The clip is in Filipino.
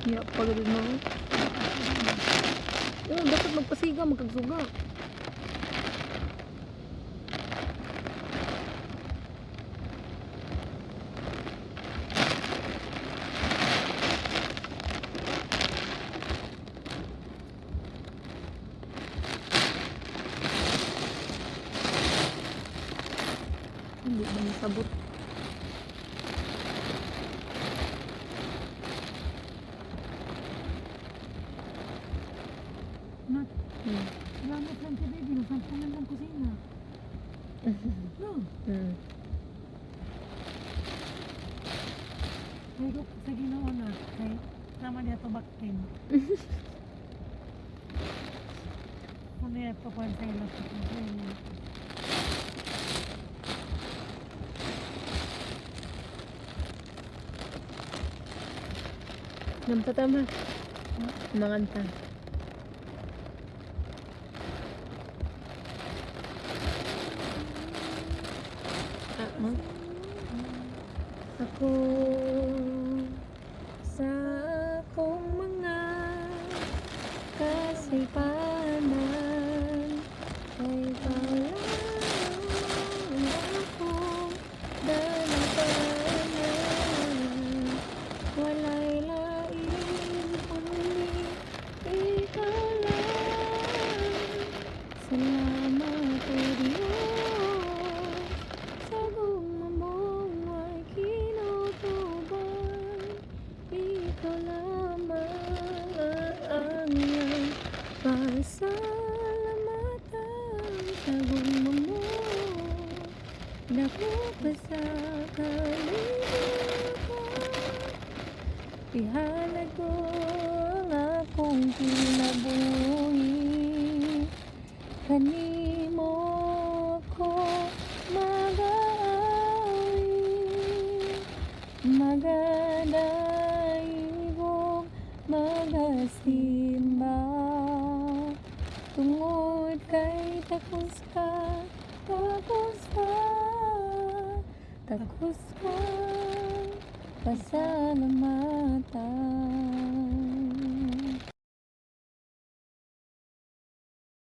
Ya, pagod mo. Oo, dapat magpasiga, magkagsuga. Hindi ba nasabot? Nat, Hmm. gamit lang si baby, nasampunan lang kusina. No, Hmm. ay ko sa Ginoo na, kay naman niya tubakin. Ano yan, pakuhan sa ilang sa kusina. Namta tama. Manganta. Ako sa akong mga kasipanan ay palangin akong dalapanan. Walay lain kundi ikaw lang. Salamat o Diyos sa gumamong ay kinutuban. Ikaw lamang ang iyong pasalamatan sa gumamong. Dako pa sa kalibutan. Ihalad ko ang akong kinabuhi. Kanimo ko mag-aawi, magadaibog, magasimba. Tungod kay takos ka, takos ka, takos ka, pasalamatan.